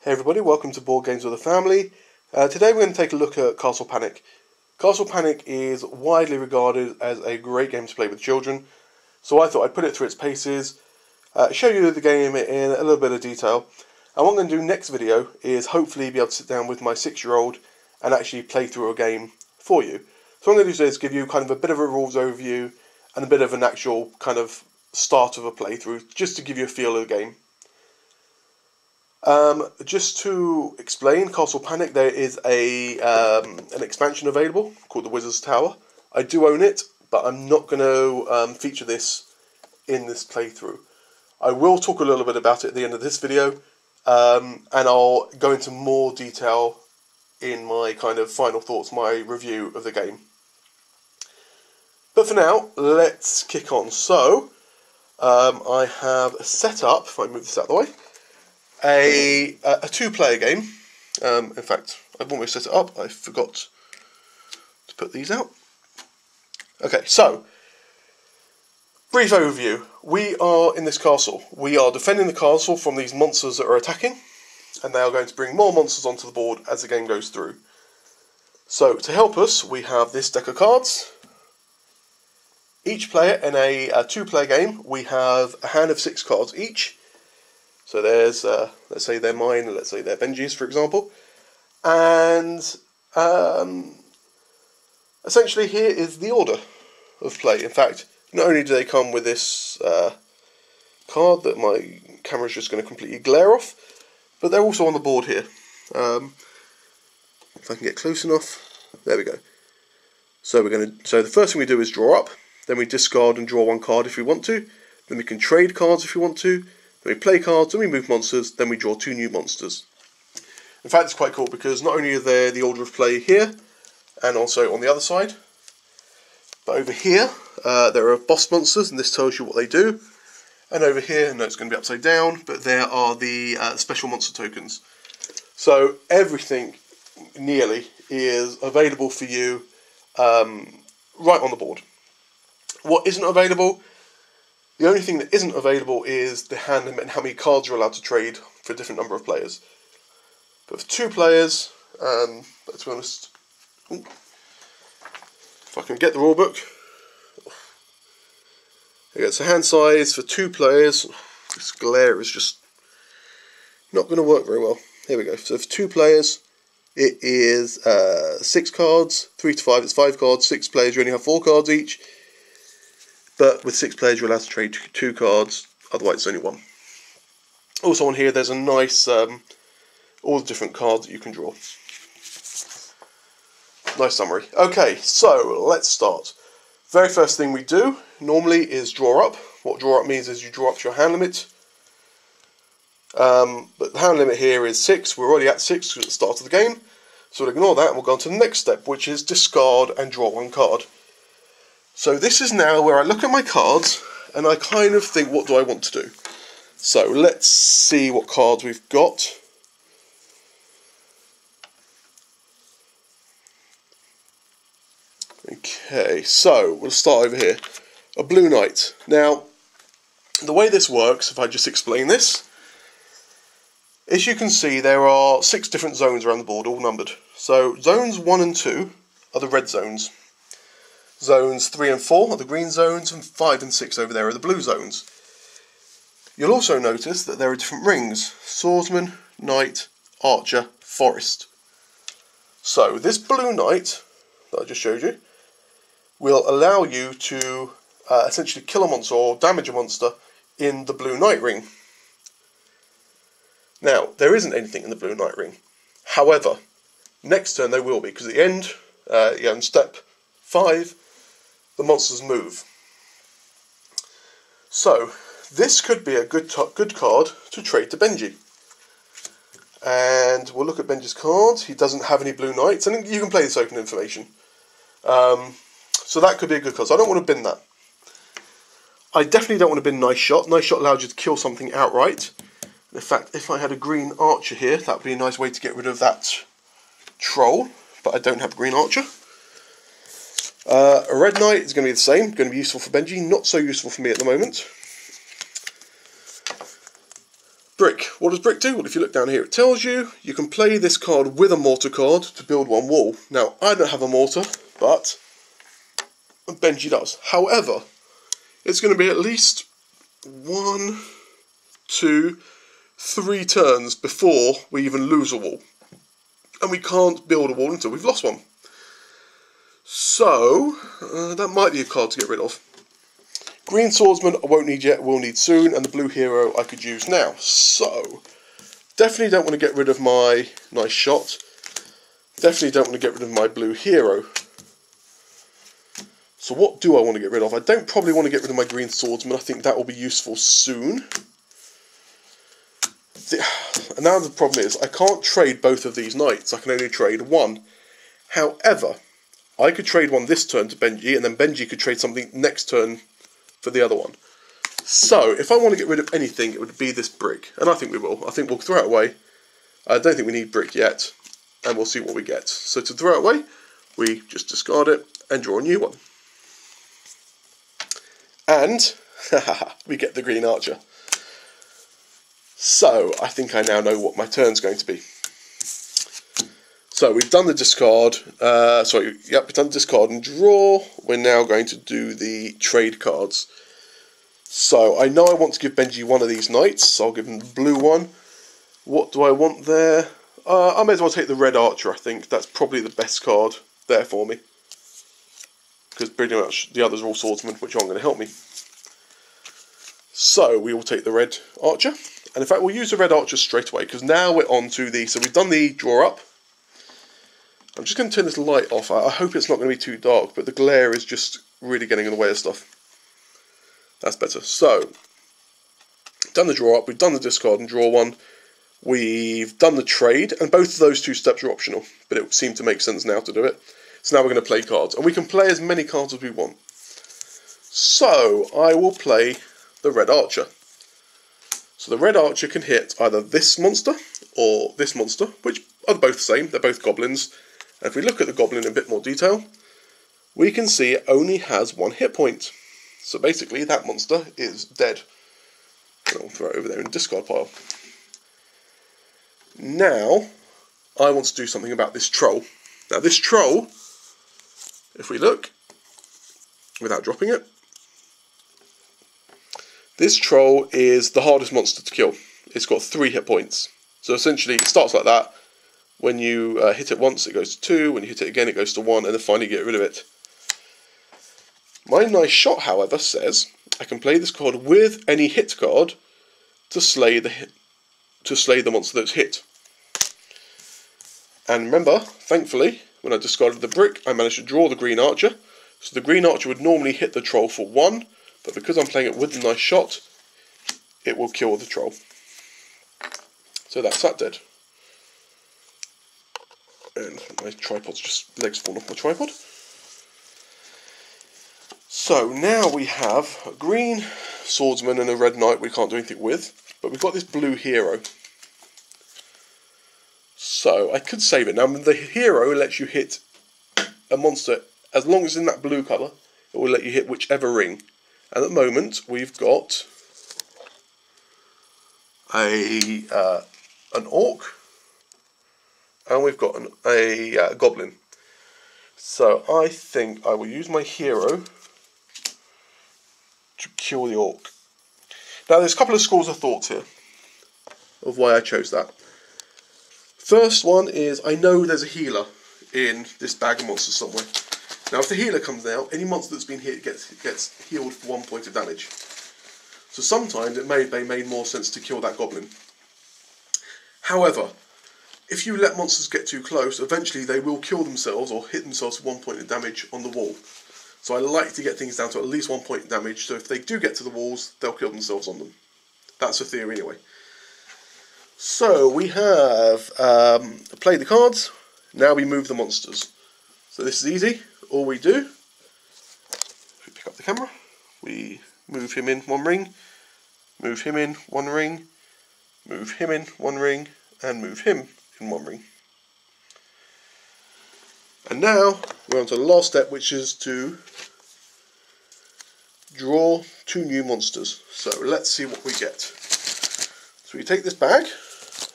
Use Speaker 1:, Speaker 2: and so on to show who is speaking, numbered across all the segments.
Speaker 1: Hey everybody, welcome to Board Games with the Family. Today we're going to take a look at Castle Panic. Castle Panic is widely regarded as a great game to play with children, so I thought I'd put it through its paces, show you the game in a little bit of detail, and what I'm going to do next video is hopefully be able to sit down with my 6-year-old and actually play through a game for you. So what I'm going to do today is give you kind of a bit of a rules overview and a bit of an actual kind of start of a playthrough, just to give you a feel of the game. Just to explain Castle Panic, there is an expansion available called the Wizard's Tower. I do own it, but I'm not going to feature this in this playthrough. I will talk a little bit about it at the end of this video, and I'll go into more detail in my kind of final thoughts, my review of the game. But for now, let's kick on. So, I have set up, if I move this out of the way, a 2-player game. In fact, I've almost set it up. I forgot to put these out. Okay, so brief overview. We are in this castle. We are defending the castle from these monsters that are attacking, and they are going to bring more monsters onto the board as the game goes through. So to help us, we have this deck of cards. Each player in a 2-player game, we have a hand of 6 cards each. So there's, let's say they're mine, and let's say they're Benji's, for example. And essentially here is the order of play. In fact, not only do they come with this card that my camera's just going to completely glare off, but they're also on the board here. If I can get close enough, there we go. So the first thing we do is draw up, then we discard and draw 1 card if we want to, then we can trade cards if we want to. Then we play cards, then we move monsters, then we draw 2 new monsters. In fact, it's quite cool because not only are there the order of play here, and also on the other side, but over here there are boss monsters, and this tells you what they do. And over here, no, it's going to be upside down, but there are the special monster tokens. So everything, nearly, is available for you right on the board. What isn't available? The only thing that isn't available is the hand limit and how many cards you're allowed to trade for a different number of players. But for 2 players, let's be honest, if I can get the rulebook, okay, so hand size for 2 players, this glare is just not going to work very well. Here we go, so for 2 players, it is 6 cards, 3 to 5 it's 5 cards, 6 players you only have 4 cards each. But with 6 players, you're allowed to trade 2 cards, otherwise it's only 1. Also on here, there's a nice, all the different cards that you can draw. Nice summary. Okay, so let's start. Very first thing we do, normally, is draw up. What draw up means is you draw up to your hand limit. But the hand limit here is 6. We're already at 6 at the start of the game. So we'll ignore that and we'll go on to the next step, which is discard and draw 1 card. So this is now where I look at my cards and I kind of think, what do I want to do? So let's see what cards we've got. Okay, so we'll start over here. A Blue Knight. Now, the way this works, if I just explain this, as you can see, there are 6 different zones around the board, all numbered. So zones 1 and 2 are the red zones. Zones 3 and 4 are the green zones, and 5 and 6 over there are the blue zones. You'll also notice that there are different rings: Swordsman, Knight, Archer, Forest. So this Blue Knight that I just showed you will allow you to essentially kill a monster or damage a monster in the Blue Knight ring. Now, there isn't anything in the Blue Knight ring. However, next turn there will be, because at the end, in step 5, the monsters move. So this could be a good card to trade to Benji. And we'll look at Benji's cards. He doesn't have any Blue Knights, and you can play this open information. So that could be a good card. So I don't want to bin that. I definitely don't want to bin Nice Shot. Nice Shot allows you to kill something outright. In fact, if I had a green Archer here, that would be a nice way to get rid of that troll. But I don't have a green Archer. A Red Knight is going to be the same, going to be useful for Benji, not so useful for me at the moment. Brick. What does brick do? Well, if you look down here, it tells you you can play this card with a mortar card to build one wall. Now, I don't have a mortar, but Benji does. However, it's going to be at least 1, 2, 3 turns before we even lose a wall. And we can't build a wall until we've lost one. So, that might be a card to get rid of. Green Swordsman I won't need yet, will need soon, and the blue hero I could use now. So, definitely don't want to get rid of my nice shot. Definitely don't want to get rid of my blue hero. So what do I want to get rid of? I don't probably want to get rid of my Green Swordsman. I think that will be useful soon. And now the problem is, I can't trade both of these knights. I can only trade one. However, I could trade one this turn to Benji, and then Benji could trade something next turn for the other one. So, if I want to get rid of anything, it would be this brick. And I think we will. I think we'll throw it away. I don't think we need brick yet. And we'll see what we get. So to throw it away, we just discard it and draw a new one. And, we get the green archer. So, I think I now know what my turn's going to be. So, we've done the discard, we've done the discard and draw. We're now going to do the trade cards. So, I know I want to give Benji one of these knights, so I'll give him the blue one. What do I want there? I may as well take the red archer, I think. That's probably the best card there for me. Because pretty much the others are all swordsmen, which aren't going to help me. So, we will take the red archer. And in fact, we'll use the red archer straight away, because now we're on to the... So, we've done the draw up. I'm just going to turn this light off. I hope it's not going to be too dark, but the glare is just really getting in the way of stuff. That's better. So, done the draw up, we've done the discard and draw one. We've done the trade, and both of those two steps are optional, but it seemed to make sense now to do it. So now we're going to play cards, and we can play as many cards as we want. So, I will play the red archer. So the red archer can hit either this monster or this monster, which are both the same, they're both goblins. And if we look at the goblin in a bit more detail, we can see it only has 1 hit point. So basically that monster is dead. And I'll throw it over there in the discard pile. Now, I want to do something about this troll. Now this troll, if we look, without dropping it, this troll is the hardest monster to kill. It's got 3 hit points. So essentially it starts like that. When you hit it once, it goes to 2. When you hit it again, it goes to 1, and then finally get rid of it. My nice shot, however, says I can play this card with any hit card to slay the monster that's hit. And remember, thankfully, when I discarded the brick, I managed to draw the green archer. So the green archer would normally hit the troll for 1, but because I'm playing it with the nice shot, it will kill the troll. So that's that dead. And my tripod's just legs falling off my tripod. So now we have a green swordsman and a red knight we can't do anything with, but we've got this blue hero. So I could save it. Now the hero lets you hit a monster, as long as it's in that blue colour, it will let you hit whichever ring. And at the moment we've got an orc, and we've got a goblin. So I think I will use my hero to kill the orc. Now there's a couple of schools of thought here of why I chose that. First one is, I know there's a healer in this bag of monsters somewhere. Now if the healer comes out, any monster that's been hit gets healed for 1 point of damage. So sometimes it may make more sense to kill that goblin. However, if you let monsters get too close, eventually they will kill themselves or hit themselves for 1 point of damage on the wall. So I like to get things down to at least 1 point of damage, so if they do get to the walls, they'll kill themselves on them. That's a theory anyway. So we have played the cards, now we move the monsters. So this is easy. All we do, if we pick up the camera, we move him in 1 ring, move him in 1 ring, move him in 1 ring, and move him in 1 ring. And now we're on to the last step, which is to draw 2 new monsters. So let's see what we get. So So we take this bag,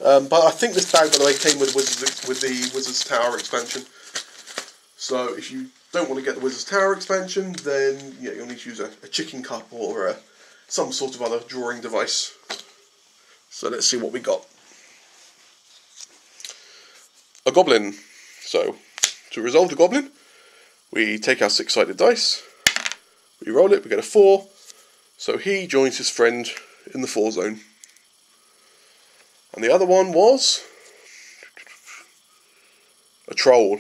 Speaker 1: but I think this bag, by the way, came with the Wizard's Tower expansion. So if you don't want to get the Wizard's Tower expansion, then yeah, you'll need to use a chicken cup or some sort of other drawing device. So let's see what we got. A goblin. So to resolve the goblin, we take our 6-sided dice, we roll it, we get a 4. So he joins his friend in the 4 zone. And the other one was a troll.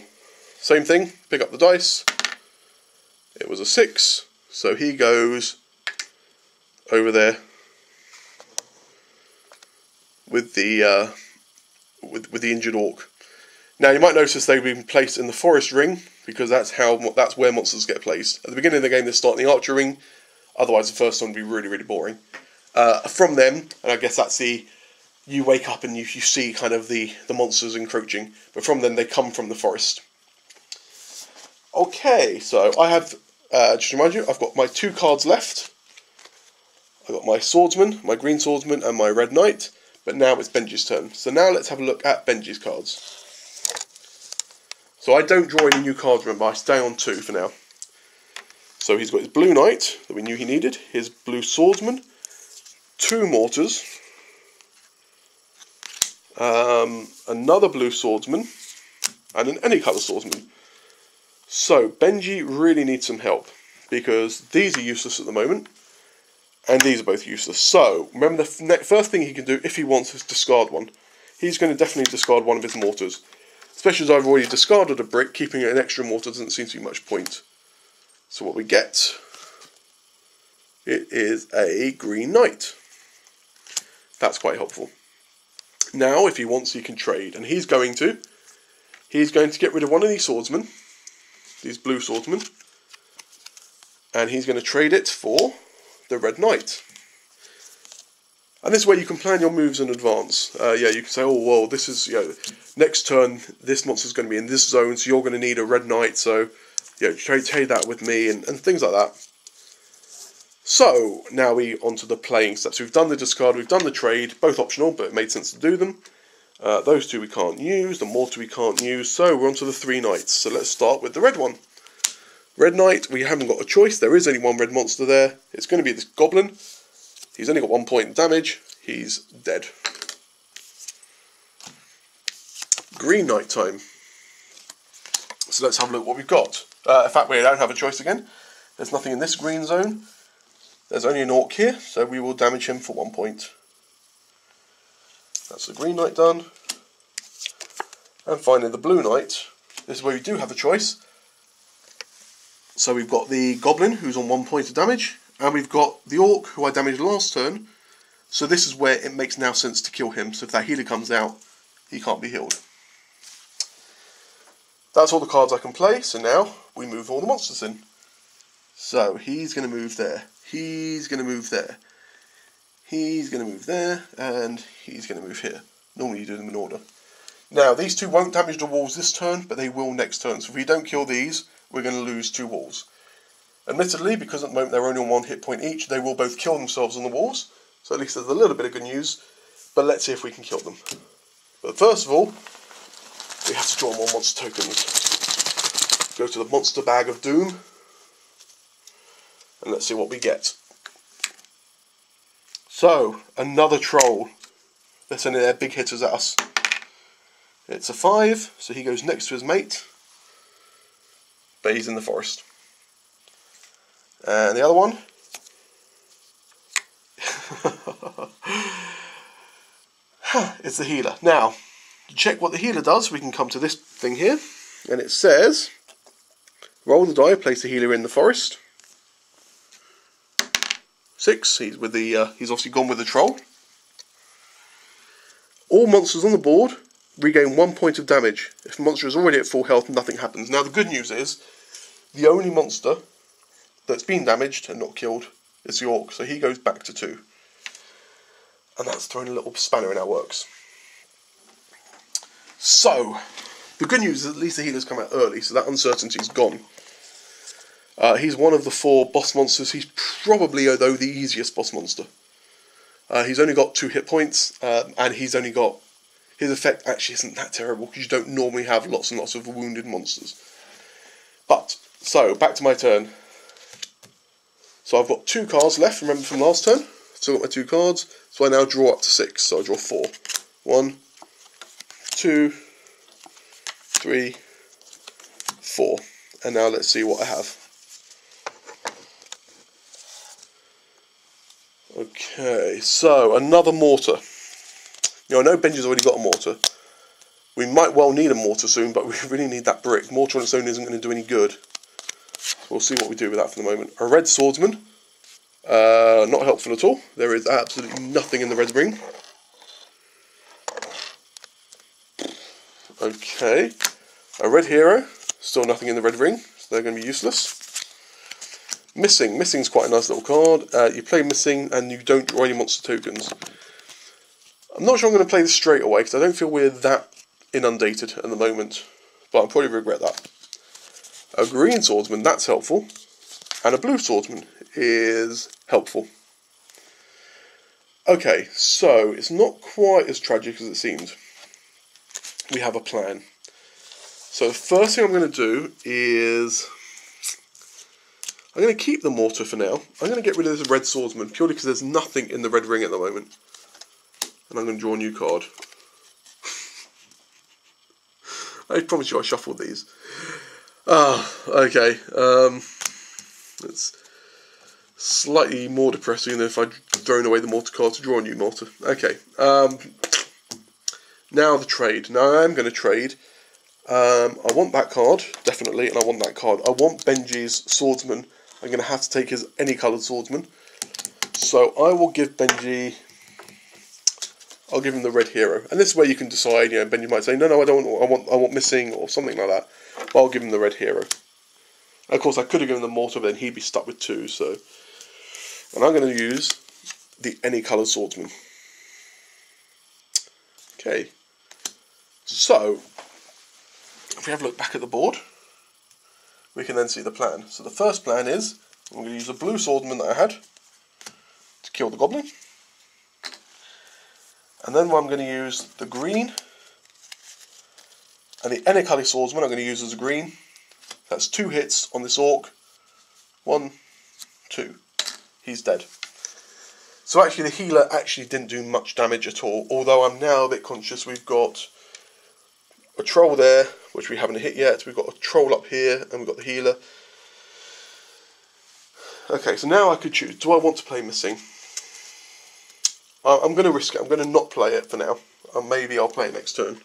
Speaker 1: Same thing, pick up the dice. It was a 6, so he goes over there with the injured orc. Now you might notice they've been placed in the forest ring because that's where monsters get placed. At the beginning of the game they start in the archer ring, otherwise the first one would be really, really boring. From them, and I guess that's you wake up and you see kind of the monsters encroaching, but from them they come from the forest. Okay, so I have, just to remind you, I've got my 2 cards left. I've got my swordsman, my green swordsman, and my red knight, but now it's Benji's turn. So now let's have a look at Benji's cards. So I don't draw any new cards, remember, I stay on 2 for now. So he's got his blue knight, that we knew he needed, his blue swordsman, 2 mortars, another blue swordsman, and an any colour swordsman. So Benji really needs some help, because these are useless at the moment, and these are both useless. So remember, the first thing he can do, if he wants, is discard one. He's going to definitely discard one of his mortars. Especially as I've already discarded a brick, keeping an extra mortar doesn't seem to be much point. So what we get, it is a green knight. That's quite helpful. Now, if he wants, he can trade, and he's going to get rid of one of these swordsmen, these blue swordsmen, and he's going to trade it for the red knight. And this way you can plan your moves in advance. Yeah, you can say, oh well, this is, next turn this monster's going to be in this zone, so you're going to need a red knight, so trade that with me, and things like that. So now we onto the playing steps. We've done the discard, we've done the trade, both optional, but it made sense to do them. Those 2 we can't use, the mortar we can't use, so we're onto the 3 knights. So let's start with the red one. Red knight, we haven't got a choice, there is only one red monster there. It's going to be this goblin. He's only got 1 point damage, he's dead. Green knight time. So let's have a look what we've got. In fact, we don't have a choice again. There's nothing in this green zone. There's only an orc here, so we will damage him for 1 point. That's the green knight done. And finally the blue knight. This is where we do have a choice. So we've got the goblin, who's on 1 point of damage, and we've got the orc, who I damaged last turn. So this is where it makes now sense to kill him. So if that healer comes out, he can't be healed. That's all the cards I can play, so now we move all the monsters in. So he's going to move there, he's going to move there, he's going to move there, and he's going to move here. Normally you do them in order. Now these 2 won't damage the walls this turn, but they will next turn. So if we don't kill these, we're going to lose 2 walls. Admittedly, because at the moment they're only on 1 hit point each, they will both kill themselves on the walls. So at least there's a little bit of good news, but let's see if we can kill them. But first of all, we have to draw more monster tokens. Go to the monster bag of doom, and let's see what we get. So, another troll. They're sending their big hitters at us. It's a 5, so he goes next to his mate, but he's in the forest. And the other one, it's the healer. Now, to check what the healer does, we can come to this thing here, and it says, roll the die, place the healer in the forest. 6, he's obviously gone with the troll. All monsters on the board regain 1 point of damage. If a monster is already at full health, nothing happens. Now the good news is, the only monster that's been damaged and not killed is the orc, so he goes back to 2. And that's throwing a little spanner in our works. So, the good news is at least the healer's come out early, so that uncertainty's gone. He's one of the 4 boss monsters. He's probably, though, the easiest boss monster. He's only got 2 hit points, and he's only got... His effect actually isn't that terrible, because you don't normally have lots and lots of wounded monsters. But, so, back to my turn. So I've got 2 cards left, remember from last turn. Still got my 2 cards, so I now draw up to 6. So I draw 4. 1, 2, 3, 4. And now let's see what I have. Okay, so another mortar. I know Benji's already got a mortar. We might well need a mortar soon, but we really need that brick. Mortar on its own isn't going to do any good. So we'll see what we do with that for the moment. A red swordsman. Not helpful at all. There is absolutely nothing in the red ring. Okay. A red hero. Still nothing in the red ring, so they're going to be useless. Missing. Missing's quite a nice little card. You play missing and you don't draw any monster tokens. I'm not sure I'm going to play this straight away because I don't feel we're that inundated at the moment. But I'll probably regret that. A green swordsman, that's helpful. And a blue swordsman is helpful. Okay, so it's not quite as tragic as it seems. We have a plan. So the first thing I'm going to do is... I'm going to keep the mortar for now. I'm going to get rid of this red swordsman purely because there's nothing in the red ring at the moment. And I'm going to draw a new card. I promise you I shuffled these. Okay. It's slightly more depressing than if I'd thrown away the mortar card to draw a new mortar. Okay. Now the trade. Now I am going to trade. I want that card, definitely, and I want that card. I want Benji's swordsman. I'm going to have to take his any coloured swordsman. So I will give Benji... I'll give him the red hero. And this is where you can decide, Benji might say, no, I don't want, I want missing, or something like that. But I'll give him the red hero. And of course, I could have given him the mortar, but then he'd be stuck with 2, so... And I'm going to use the any coloured swordsman. Okay. So, if we have a look back at the board, we can then see the plan. So the first plan is, I'm going to use a blue swordsman that I had to kill the goblin. And then I'm going to use the green, and the any colour swordsman I'm going to use as a green. That's 2 hits on this orc. 1, 2. He's dead. So actually the healer actually didn't do much damage at all, although I'm now a bit conscious we've got a troll there, which we haven't hit yet. We've got a troll up here, and we've got the healer. Okay, so now I could choose. Do I want to play missing? I'm going to risk it. I'm going to not play it for now. Maybe I'll play it next turn.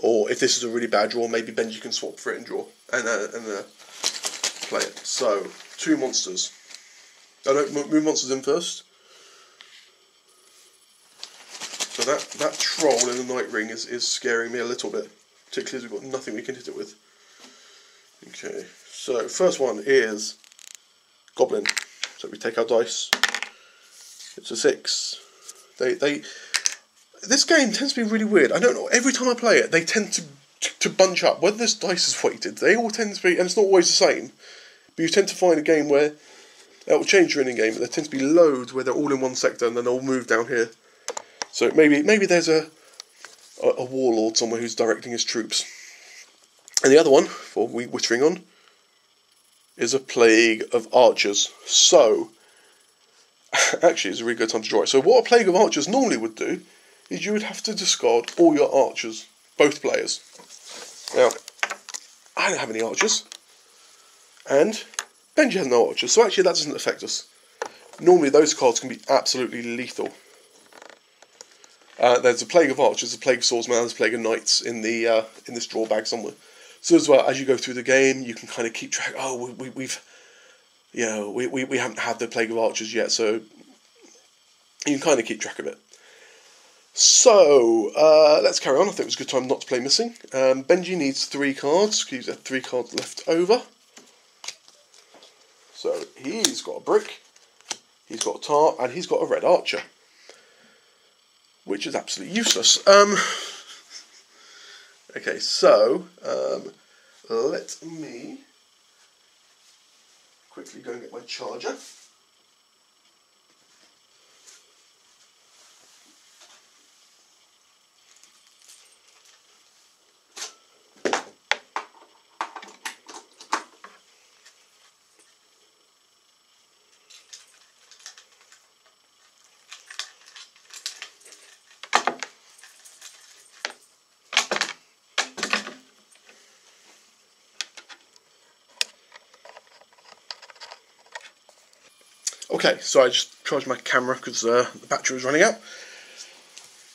Speaker 1: Or if this is a really bad draw, maybe Benji can swap for it and draw and play it. So 2 monsters. I don't move monsters in first. So that troll in the night ring is scaring me a little bit, particularly as we've got nothing we can hit it with. Okay, so first one is goblin. So we take our dice. It's a 6. This game tends to be really weird. I don't know. Every time I play it, they tend to bunch up. Whether this dice is weighted, they all tend to be, and it's not always the same. But you tend to find a game where that will change during the game. But there tends to be loads where they're all in one sector and then they'll move down here. So maybe there's a warlord somewhere who's directing his troops. And the other one, for wittering on, is a plague of archers. So actually, it's a really good time to draw it. So what a plague of archers normally would do is you would have to discard all your archers, both players. Now, I don't have any archers, and Benji has no archers, so actually that doesn't affect us. Normally those cards can be absolutely lethal. There's a plague of archers, a plague of swordsmen, there's a plague of knights in this draw bag somewhere. So as well, as you go through the game, you can kind of keep track. Oh, we haven't had the plague of archers yet, so you can kind of keep track of it. So let's carry on. I think it was a good time not to play missing. Benji needs 3 cards. He's got 3 cards left over. So he's got a brick, he's got a tar, and he's got a red archer, which is absolutely useless. Okay, so let me quickly go and get my charger. Okay, so I just charged my camera because the battery was running out.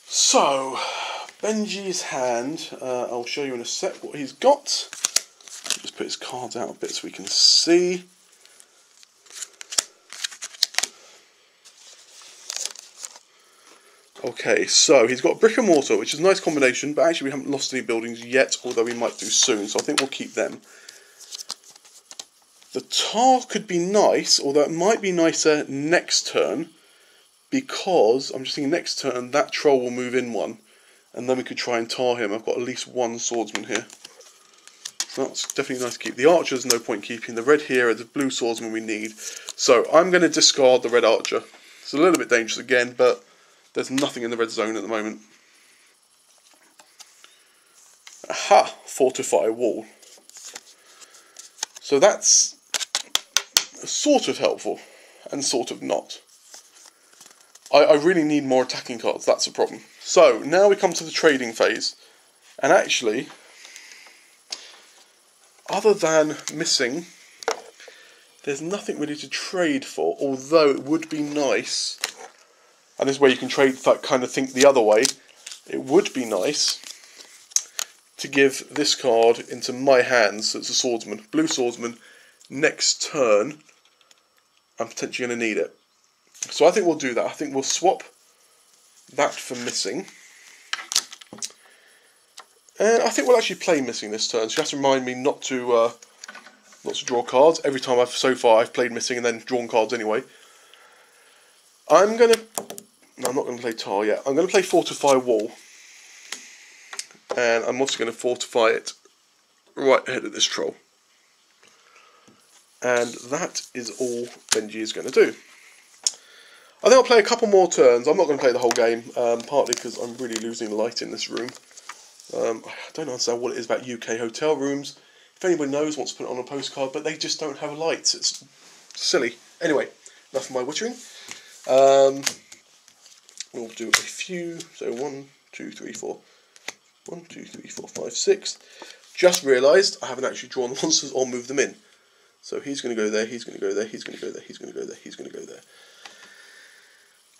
Speaker 1: So, Benji's hand, I'll show you in a sec what he's got. Just put his cards out a bit so we can see. Okay, so he's got brick and mortar, which is a nice combination, but actually we haven't lost any buildings yet, although we might do soon, so I think we'll keep them. The tar could be nice, although it might be nicer next turn, because I'm just thinking next turn that troll will move in one, and then we could try and tar him. I've got at least one swordsman here. So that's definitely nice to keep. The archer's no point keeping. The red here, the blue swordsman we need. So I'm going to discard the red archer. It's a little bit dangerous again, but there's nothing in the red zone at the moment. Aha! Fortify wall. So that's sort of helpful, and sort of not. I really need more attacking cards, that's the problem. So, now we come to the trading phase. And actually, other than missing, there's nothing really to trade for, although it would be nice, and this is where you can trade, kind of think the other way, it would be nice to give this card into my hands, so it's a swordsman, blue swordsman. Next turn, I'm potentially going to need it. So I think we'll do that. I think we'll swap that for missing. And I think we'll actually play missing this turn, so you have to remind me not to draw cards. Every time so far I've played missing and then drawn cards anyway. I'm not going to play tar yet. I'm going to play fortify wall. And I'm also going to fortify it right ahead of this troll. And that is all Benji is going to do. I think I'll play a couple more turns. I'm not going to play the whole game, partly because I'm really losing light in this room. I don't understand what it is about UK hotel rooms. If anybody knows, wants to put it on a postcard, but they just don't have lights. It's silly. Anyway, enough of my wittering. We'll do a few. So 1, 2, 3, 4. 1, 2, 3, 4, 5, 6. Just realised I haven't actually drawn the monsters or moved them in. So he's going to go there, he's going to go there, he's going to go there, he's going to go there, he's going to go there.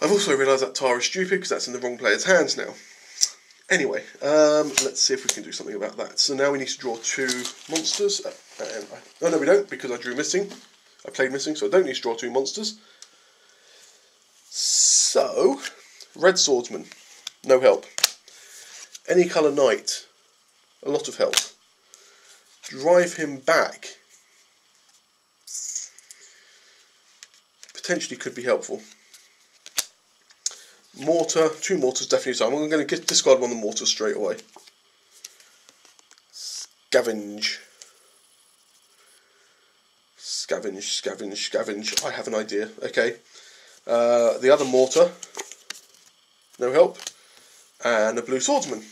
Speaker 1: I've also realised that tar is stupid because that's in the wrong player's hands now. Anyway, let's see if we can do something about that. So now we need to draw 2 monsters. No, we don't, because I drew missing. I played missing, so I don't need to draw 2 monsters. So, red swordsman, no help. Any colour knight, a lot of help. Drive him back. Potentially could be helpful. Mortar, 2 mortars definitely. So I'm going to discard one of the mortars straight away. Scavenge. Scavenge, scavenge, scavenge. I have an idea. Okay. The other mortar, no help. And a blue swordsman,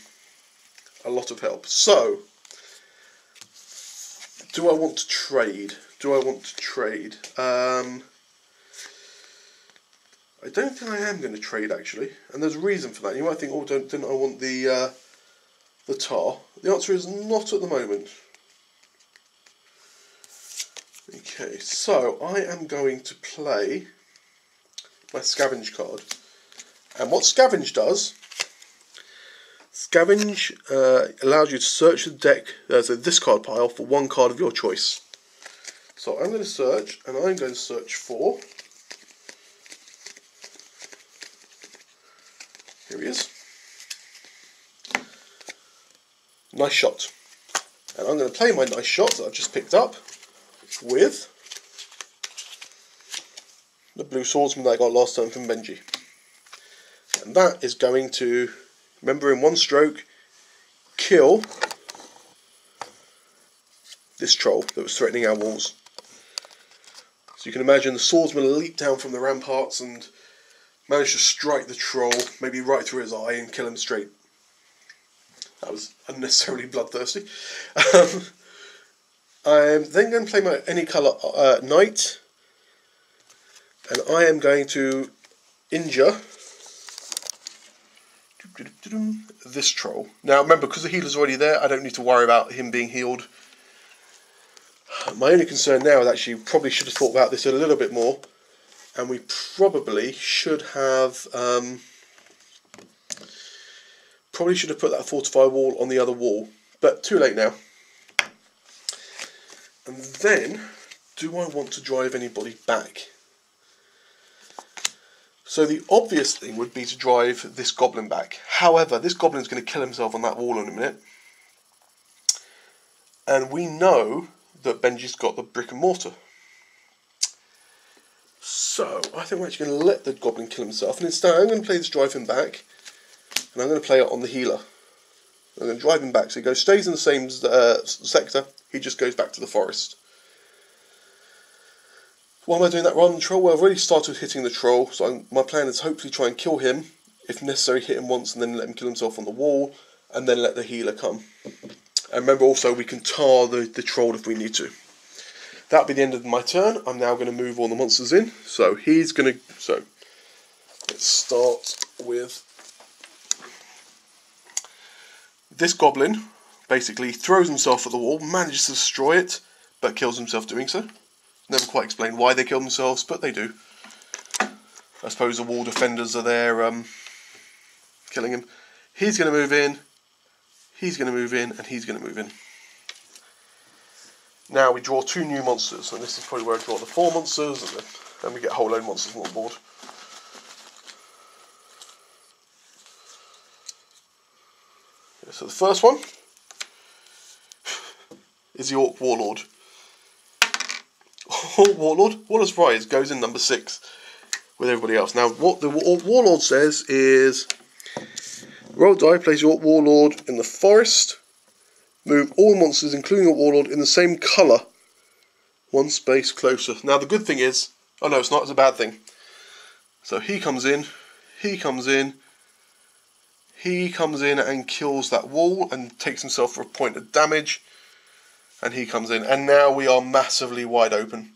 Speaker 1: a lot of help. So, do I want to trade? I don't think I am going to trade, actually, and there's a reason for that. You might think, oh, didn't I want the tar? The answer is not at the moment. Okay, so I am going to play my scavenge card, and what scavenge does, scavenge allows you to search the deck, so this card pile, for 1 card of your choice. So I'm going to search, and I'm going to search for. Here he is. Nice shot. And I'm going to play my nice shot that I've just picked up with the blue swordsman that I got last time from Benji. And that is going to, remember, in 1 stroke, kill this troll that was threatening our walls. So you can imagine the swordsman leaped down from the ramparts and managed to strike the troll, maybe right through his eye, and kill him straight. That was unnecessarily bloodthirsty. I'm then going to play my any colour knight, and I am going to injure this troll. Now remember, because the healer's already there, I don't need to worry about him being healed. My only concern now is actually probably should have thought about this a little bit more, and we probably should have put that fortify wall on the other wall, but too late now. And then, do I want to drive anybody back? So the obvious thing would be to drive this goblin back. However, this goblin is going to kill himself on that wall in a minute. And we know that Benji's got the brick and mortar. So I think we're actually going to let the goblin kill himself. And instead I'm going to play this drive him back. And I'm going to play it on the healer. I'm going to drive him back. So he stays in the same sector. He just goes back to the forest. Why am I doing that rather than troll? Well, I've already started hitting the troll, so my plan is hopefully try and kill him, if necessary hit him once and then let him kill himself on the wall, and then let the healer come. And remember also we can tar the troll if we need to. That'll be the end of my turn. I'm now going to move all the monsters in. So let's start with this goblin. Basically throws himself at the wall, manages to destroy it, but kills himself doing so. Never quite explained why they kill themselves, but they do. I suppose the wall defenders are there killing him. He's going to move in, he's going to move in, and he's going to move in. Now we draw 2 new monsters, and this is probably where I draw the 4 monsters, and then we get a whole load of monsters on the board. Okay, so the first one is the Orc Warlord. Warlord's Rise goes in number 6 with everybody else. Now, what the Warlord says is, roll die, place your Warlord in the forest, move all monsters, including your Warlord, in the same colour, 1 space closer. Now, the good thing is, oh no, it's not, it's a bad thing. So he comes in, he comes in, he comes in and kills that wall and takes himself for a point of damage. And he comes in, and now we are massively wide open.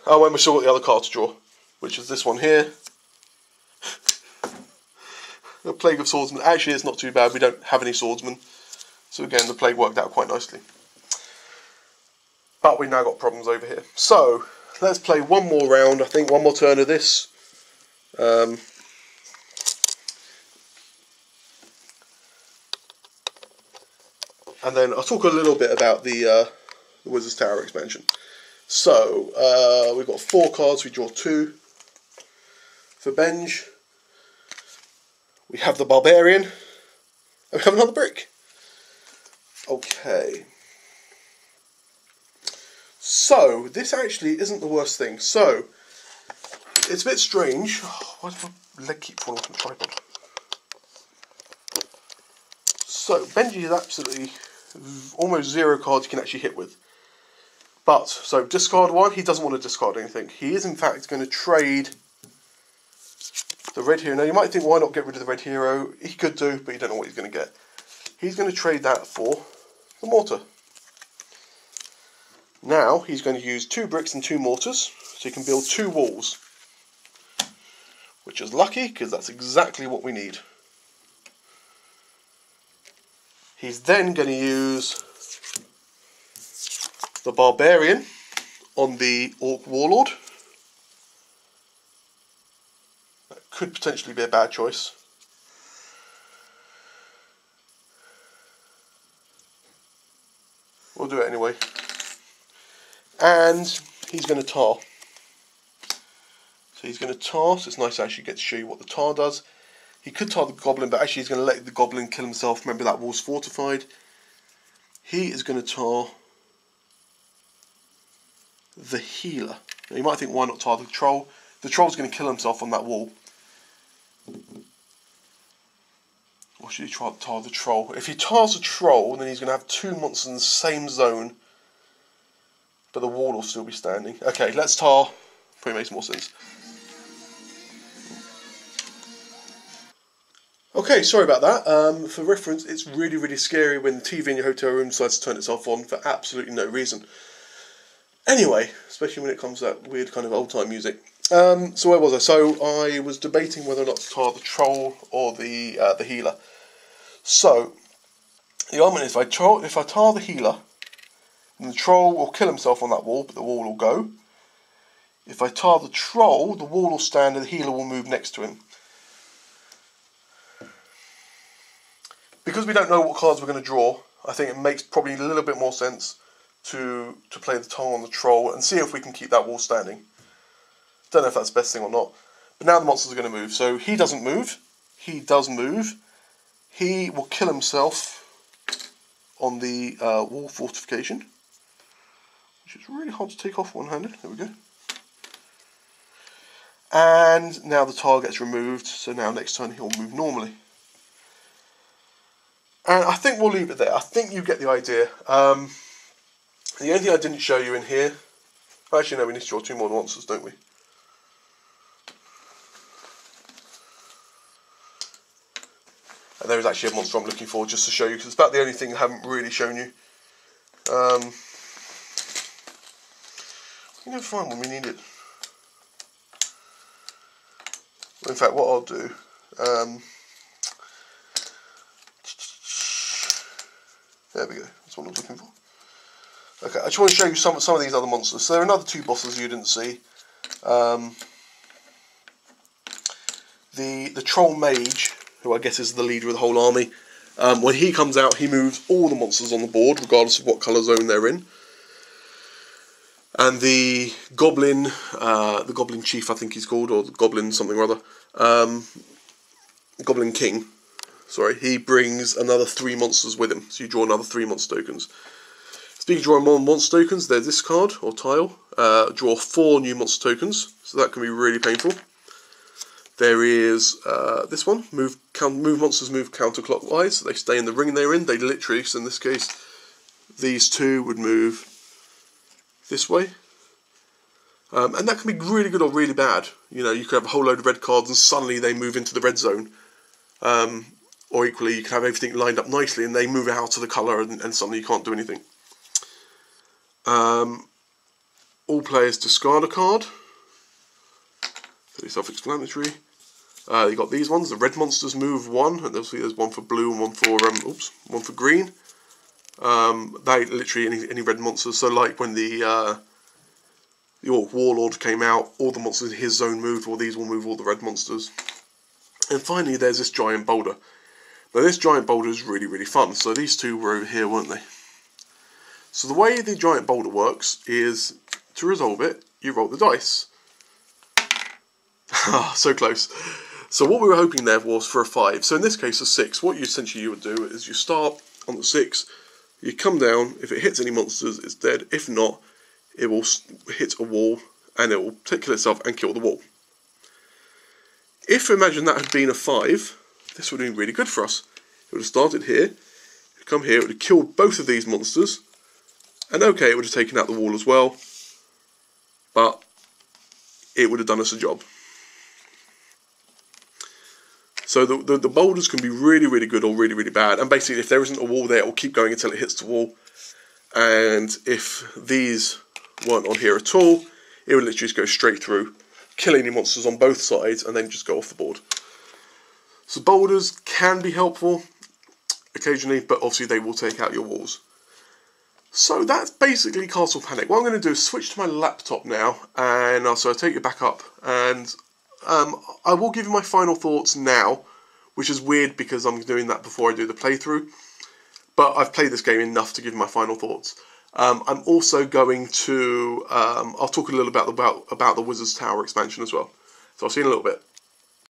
Speaker 1: Oh, and we still got the other card to draw, which is this one here. The Plague of Swordsmen. Actually, it's not too bad, we don't have any swordsmen. So again, the plague worked out quite nicely. But we've now got problems over here. So, let's play one more round, I think, one more turn of this. And then I'll talk a little bit about the Wizard's Tower expansion. So, we've got 4 cards, we draw 2. For Benj, we have the Barbarian, and we have another brick. Okay. So, this actually isn't the worst thing. So, it's a bit strange. Oh, why does my leg keep falling from the tripod? So, Benji is absolutely almost 0 cards you can actually hit with. But, so discard 1, he doesn't want to discard anything. He is in fact going to trade the red hero. Now you might think, why not get rid of the red hero? He could do, but you don't know what he's going to get. He's going to trade that for the mortar. Now he's going to use 2 bricks and 2 mortars, so he can build 2 walls. Which is lucky, because that's exactly what we need. He's then going to use the Barbarian on the Orc Warlord. That could potentially be a bad choice. We'll do it anyway. And he's going to tar. So he's going to tar, so it's nice to actually get to show you what the tar does. He could tar the goblin, but actually he's going to let the goblin kill himself. Remember, that wall's fortified. He is going to tar the healer. Now you might think, why not tar the troll? The troll's going to kill himself on that wall. Or should he try to tar the troll? If he tars the troll, then he's going to have 2 monsters in the same zone, but the wall will still be standing. Okay, let's tar. Probably makes more sense. Okay, sorry about that. For reference, it's really, really scary when the TV in your hotel room decides to turn itself on for absolutely no reason. Anyway, especially when it comes to that weird kind of old-time music. So where was I? So I was debating whether or not to tar the troll or the healer. So the argument is, if I tar the healer, then the troll will kill himself on that wall, but the wall will go. if I tile the troll, the wall will stand and the healer will move next to him. Because we don't know what cards we're going to draw, I think it makes probably a little bit more sense to play the tile on the troll and see if we can keep that wall standing. Don't know if that's the best thing or not. But now the monsters are going to move. So he doesn't move. He does move. He will kill himself on the wall fortification, which is really hard to take off one-handed. There we go. And now the tile gets removed, so now next turn he'll move normally. And I think we'll leave it there. I think you get the idea. The only thing I didn't show you in here... Actually, no, we need to draw 2 more monsters, don't we? And there is actually a monster I'm looking for just to show you, because it's about the only thing I haven't really shown you. We can find when we need it. In fact, what I'll do... there we go, that's what I was looking for. Okay, I just want to show you some of these other monsters. So there are another 2 bosses you didn't see. The Troll Mage, who I guess is the leader of the whole army, when he comes out, he moves all the monsters on the board, regardless of what colour zone they're in. And the Goblin Chief, I think he's called, or the Goblin something or other, Goblin King, sorry, he brings another 3 monsters with him, so you draw another 3 monster tokens. Speaking of drawing more monster tokens, there's this card, or tile, draw 4 new monster tokens, so that can be really painful. There is this one, move monsters move counterclockwise, so they stay in the ring they're in. They literally, so in this case, these 2 would move this way. And that can be really good or really bad. You know, you could have a whole load of red cards and suddenly they move into the red zone. Or equally, you can have everything lined up nicely and they move out of the colour and suddenly you can't do anything. All players discard a card. Pretty self-explanatory. You got these ones. The red monsters move 1, and obviously there's one for blue and one for green. They literally any red monsters. So like when the Warlord came out, all the monsters in his zone moved. Well, these will move all the red monsters. And finally, there's this giant boulder. Now this giant boulder is really, really fun. So these 2 were over here, weren't they? So the way the giant boulder works is, to resolve it, you roll the dice. Ah, so close. So what we were hoping there was for a 5. So in this case, a 6. What you would do is you start on the 6, you come down. If it hits any monsters, it's dead. If not, it will hit a wall and it will kill itself and kill the wall. If, imagine that had been a 5, this would have been really good for us. It would have started here, it would come here, it would have killed both of these monsters, and okay, it would have taken out the wall as well, but it would have done us a job. So the boulders can be really, really good or really, really bad, and basically if there isn't a wall there, it will keep going until it hits the wall, and if these weren't on here at all, it would literally just go straight through, kill any monsters on both sides, and then just go off the board. So boulders can be helpful occasionally, but obviously they will take out your walls. So that's basically Castle Panic. What I'm going to do is switch to my laptop now, and so I'll take it back up, and I will give you my final thoughts now, which is weird because I'm doing that before I do the playthrough, but I've played this game enough to give you my final thoughts. I'm also going to, I'll talk a little bit about the Wizard's Tower expansion as well. So I'll see you in a little bit.